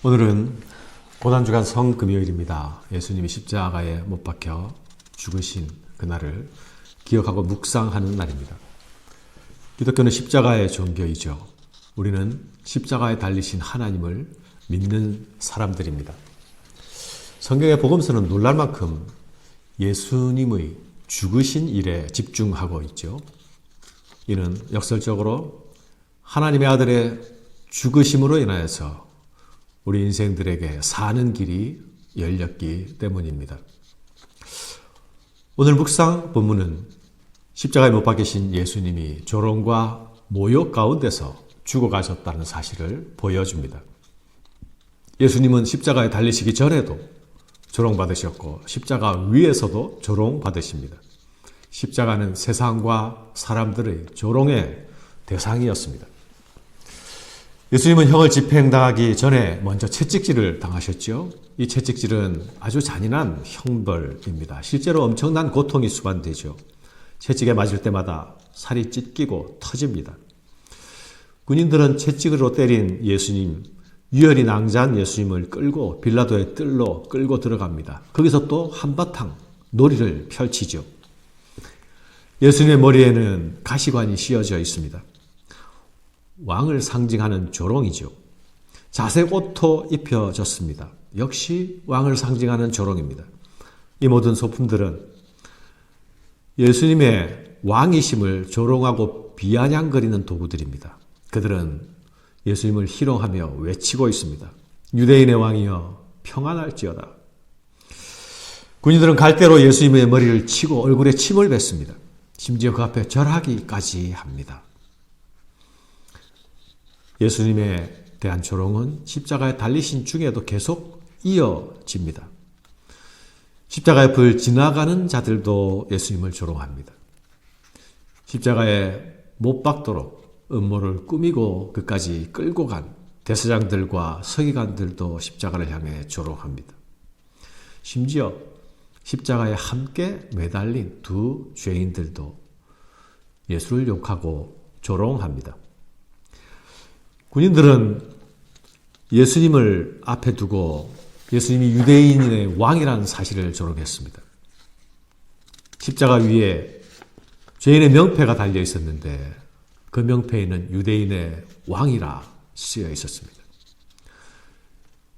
오늘은 고난주간 성금요일입니다. 예수님이 십자가에 못 박혀 죽으신 그날을 기억하고 묵상하는 날입니다. 기독교는 십자가의 종교이죠. 우리는 십자가에 달리신 하나님을 믿는 사람들입니다. 성경의 복음서는 놀랄 만큼 예수님의 죽으신 일에 집중하고 있죠. 이는 역설적으로 하나님의 아들의 죽으심으로 인하여서 우리 인생들에게 사는 길이 열렸기 때문입니다. 오늘 묵상 본문은 십자가에 못 박히신 예수님이 조롱과 모욕 가운데서 죽어가셨다는 사실을 보여줍니다. 예수님은 십자가에 달리시기 전에도 조롱받으셨고 십자가 위에서도 조롱받으십니다. 십자가는 세상과 사람들의 조롱의 대상이었습니다. 예수님은 형을 집행당하기 전에 먼저 채찍질을 당하셨죠. 이 채찍질은 아주 잔인한 형벌입니다. 실제로 엄청난 고통이 수반되죠. 채찍에 맞을 때마다 살이 찢기고 터집니다. 군인들은 채찍으로 때린 예수님, 유혈이 낭자한 예수님을 끌고 빌라도의 뜰로 끌고 들어갑니다. 거기서 또 한바탕 놀이를 펼치죠. 예수님의 머리에는 가시관이 씌어져 있습니다. 왕을 상징하는 조롱이죠. 자색 옷도 입혀졌습니다. 역시 왕을 상징하는 조롱입니다. 이 모든 소품들은 예수님의 왕이심을 조롱하고 비아냥거리는 도구들입니다. 그들은 예수님을 희롱하며 외치고 있습니다. 유대인의 왕이여 평안할지어다. 군인들은 갈대로 예수님의 머리를 치고 얼굴에 침을 뱉습니다. 심지어 그 앞에 절하기까지 합니다. 예수님에 대한 조롱은 십자가에 달리신 중에도 계속 이어집니다. 십자가의 불 지나가는 자들도 예수님을 조롱합니다. 십자가에 못 박도록 음모를 꾸미고 그까지 끌고 간 대사장들과 서기관들도 십자가를 향해 조롱합니다. 심지어 십자가에 함께 매달린 두 죄인들도 예수를 욕하고 조롱합니다. 군인들은 예수님을 앞에 두고 예수님이 유대인의 왕이라는 사실을 조롱했습니다. 십자가 위에 죄인의 명패가 달려 있었는데 그 명패에는 유대인의 왕이라 쓰여 있었습니다.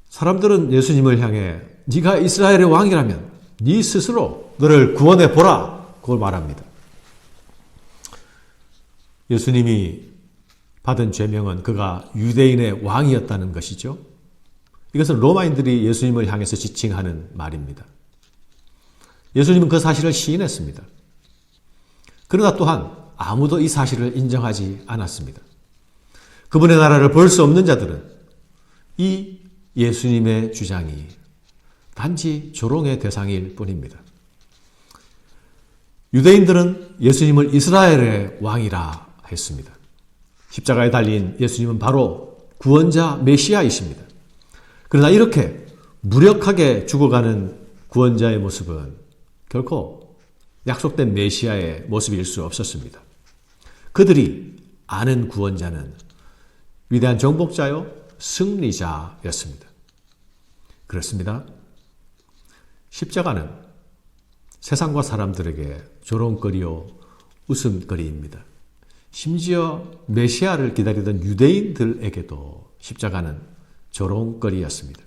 사람들은 예수님을 향해 네가 이스라엘의 왕이라면 네 스스로 너를 구원해 보라 그걸 말합니다. 예수님이 받은 죄명은 그가 유대인의 왕이었다는 것이죠. 이것은 로마인들이 예수님을 향해서 지칭하는 말입니다. 예수님은 그 사실을 시인했습니다. 그러나 또한 아무도 이 사실을 인정하지 않았습니다. 그분의 나라를 볼 수 없는 자들은 이 예수님의 주장이 단지 조롱의 대상일 뿐입니다. 유대인들은 예수님을 이스라엘의 왕이라 했습니다. 십자가에 달린 예수님은 바로 구원자 메시아이십니다. 그러나 이렇게 무력하게 죽어가는 구원자의 모습은 결코 약속된 메시아의 모습일 수 없었습니다. 그들이 아는 구원자는 위대한 정복자요 승리자였습니다. 그렇습니다. 십자가는 세상과 사람들에게 조롱거리요 웃음거리입니다. 심지어 메시아를 기다리던 유대인들에게도 십자가는 조롱거리였습니다.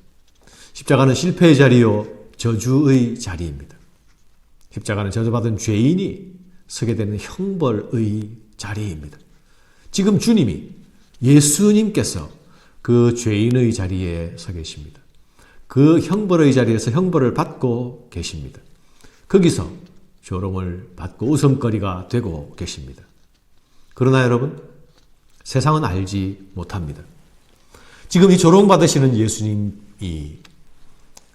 십자가는 실패의 자리요 저주의 자리입니다. 십자가는 저주받은 죄인이 서게 되는 형벌의 자리입니다. 지금 주님이 예수님께서 그 죄인의 자리에 서 계십니다. 그 형벌의 자리에서 형벌을 받고 계십니다. 거기서 조롱을 받고 웃음거리가 되고 계십니다. 그러나 여러분, 세상은 알지 못합니다. 지금 이 조롱받으시는 예수님이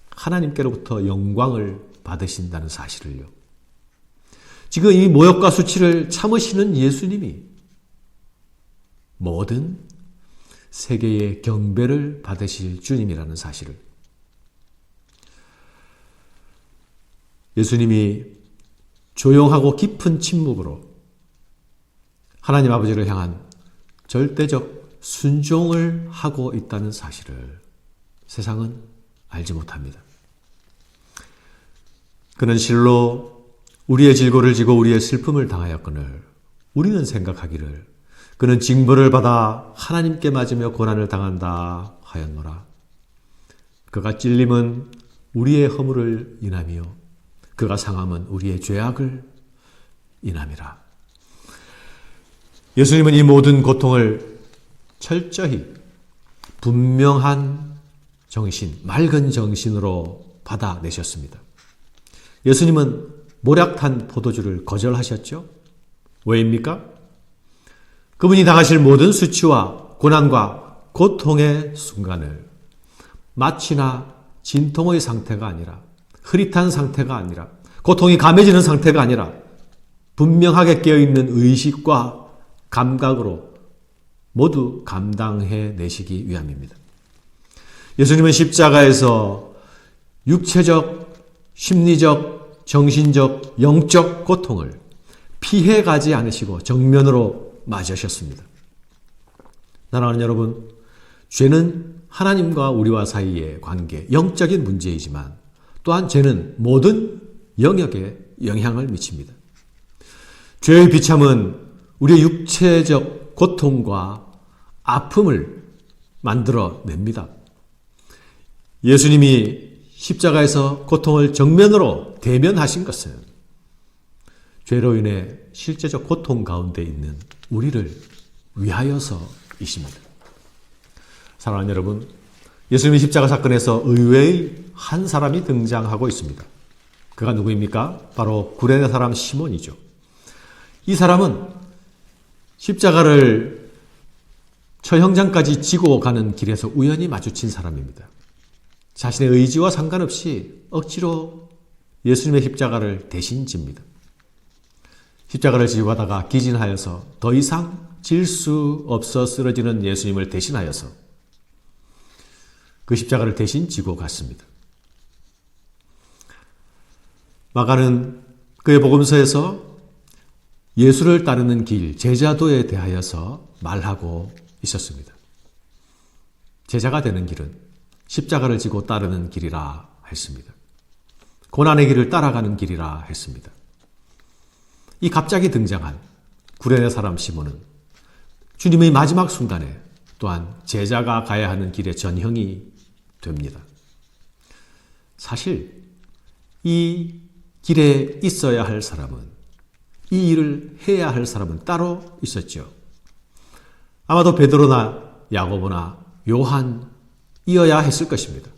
하나님께로부터 영광을 받으신다는 사실을요. 지금 이 모욕과 수치를 참으시는 예수님이 모든 세계의 경배를 받으실 주님이라는 사실을 예수님이 조용하고 깊은 침묵으로 하나님 아버지를 향한 절대적 순종을 하고 있다는 사실을 세상은 알지 못합니다. 그는 실로 우리의 질고를 지고 우리의 슬픔을 당하였거늘 우리는 생각하기를 그는 징벌을 받아 하나님께 맞으며 고난을 당한다 하였노라. 그가 찔림은 우리의 허물을 인하며 그가 상함은 우리의 죄악을 인함이라. 예수님은 이 모든 고통을 철저히 분명한 정신, 맑은 정신으로 받아내셨습니다. 예수님은 모략탄 포도주를 거절하셨죠? 왜입니까? 그분이 당하실 모든 수치와 고난과 고통의 순간을 마취나 진통의 상태가 아니라 흐릿한 상태가 아니라 고통이 감해지는 상태가 아니라 분명하게 깨어있는 의식과 감각으로 모두 감당해내시기 위함입니다. 예수님은 십자가에서 육체적, 심리적, 정신적, 영적 고통을 피해가지 않으시고 정면으로 맞으셨습니다. 사랑하는 여러분, 죄는 하나님과 우리와 사이의 관계, 영적인 문제이지만 또한 죄는 모든 영역에 영향을 미칩니다. 죄의 비참은 우리의 육체적 고통과 아픔을 만들어냅니다. 예수님이 십자가에서 고통을 정면으로 대면하신 것은 죄로 인해 실제적 고통 가운데 있는 우리를 위하여서이십니다. 사랑하는 여러분, 예수님의 십자가 사건에서 의외의 한 사람이 등장하고 있습니다. 그가 누구입니까? 바로 구레네 사람 시몬이죠. 이 사람은 십자가를 처형장까지 지고 가는 길에서 우연히 마주친 사람입니다. 자신의 의지와 상관없이 억지로 예수님의 십자가를 대신 집니다. 십자가를 지고 가다가 기진하여서 더 이상 질 수 없어 쓰러지는 예수님을 대신하여서 그 십자가를 대신 지고 갔습니다. 마가는 그의 복음서에서 예수를 따르는 길, 제자도에 대하여서 말하고 있었습니다. 제자가 되는 길은 십자가를 지고 따르는 길이라 했습니다. 고난의 길을 따라가는 길이라 했습니다. 이 갑자기 등장한 구레네 사람 시몬은 주님의 마지막 순간에 또한 제자가 가야 하는 길의 전형이 됩니다. 사실 이 길에 있어야 할 사람은, 이 일을 해야 할 사람은 따로 있었죠. 아마도 베드로나 야고보나 요한이어야 했을 것입니다.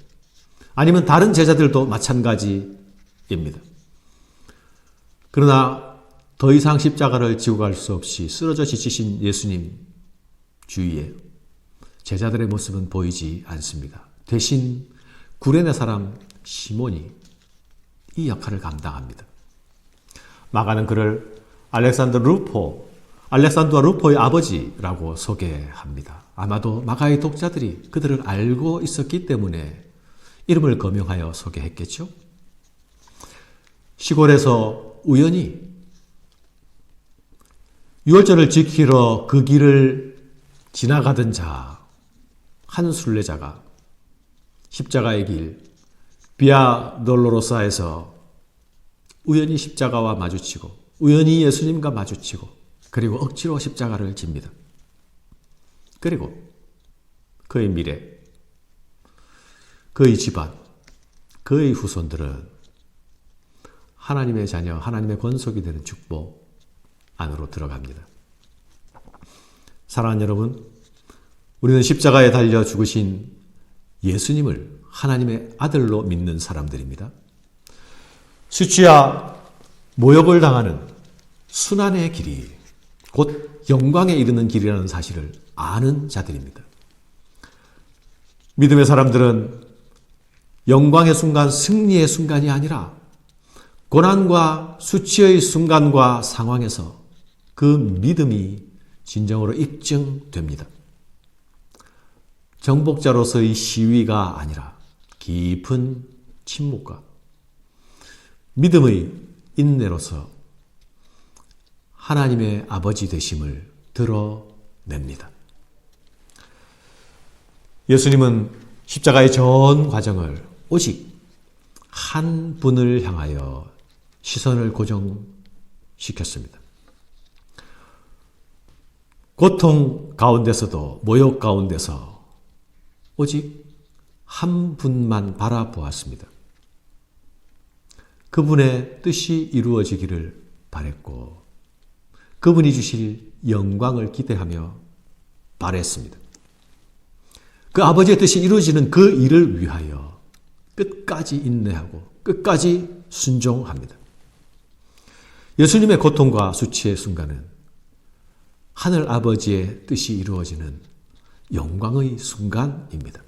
아니면 다른 제자들도 마찬가지입니다. 그러나 더 이상 십자가를 지고 갈 수 없이 쓰러져 지치신 예수님 주위에 제자들의 모습은 보이지 않습니다. 대신 구레네 사람 시몬이 이 역할을 감당합니다. 마가는 그를 알렉산드와 루포의 아버지라고 소개합니다. 아마도 마가의 독자들이 그들을 알고 있었기 때문에 이름을 거명하여 소개했겠죠. 시골에서 우연히 유월절을 지키러 그 길을 지나가던 한 순례자가 십자가의 길 비아 돌로로사에서 우연히 십자가와 마주치고 우연히 예수님과 마주치고 그리고 억지로 십자가를 집니다. 그리고 그의 미래, 그의 집안, 그의 후손들은 하나님의 자녀, 하나님의 권속이 되는 축복 안으로 들어갑니다. 사랑하는 여러분, 우리는 십자가에 달려 죽으신 예수님을 하나님의 아들로 믿는 사람들입니다. 수치와 모욕을 당하는 순환의 길이 곧 영광에 이르는 길이라는 사실을 아는 자들입니다. 믿음의 사람들은 영광의 순간, 승리의 순간이 아니라 고난과 수치의 순간과 상황에서 그 믿음이 진정으로 입증됩니다. 정복자로서의 시위가 아니라 깊은 침묵과 믿음의 인내로서 하나님의 아버지 되심을 드러냅니다. 예수님은 십자가의 전 과정을 오직 한 분을 향하여 시선을 고정시켰습니다. 고통 가운데서도 모욕 가운데서 오직 한 분만 바라보았습니다. 그분의 뜻이 이루어지기를 바랬고 그분이 주실 영광을 기대하며 바랬습니다. 그 아버지의 뜻이 이루어지는 그 일을 위하여 끝까지 인내하고 끝까지 순종합니다. 예수님의 고통과 수치의 순간은 하늘 아버지의 뜻이 이루어지는 영광의 순간입니다.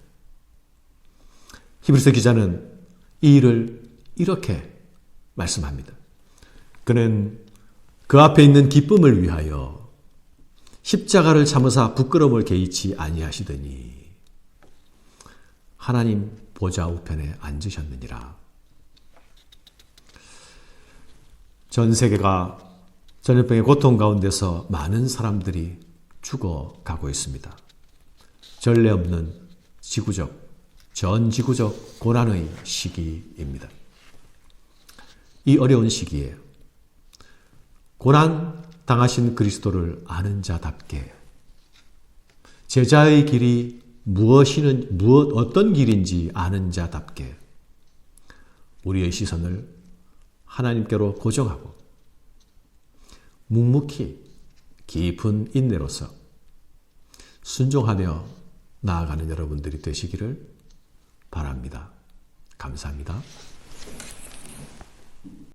히브리서 기자는 이 일을 이렇게 말씀합니다. 그는 그 앞에 있는 기쁨을 위하여 십자가를 참으사 부끄러움을 개의치 아니하시더니 하나님 보좌 우편에 앉으셨느니라. 전 세계가 전염병의 고통 가운데서 많은 사람들이 죽어가고 있습니다. 전례 없는 전 지구적 고난의 시기입니다. 이 어려운 시기에 고난 당하신 그리스도를 아는 자답게 제자의 길이 어떤 길인지 아는 자답게 우리의 시선을 하나님께로 고정하고 묵묵히 깊은 인내로서 순종하며 나아가는 여러분들이 되시기를 바랍니다. 감사합니다.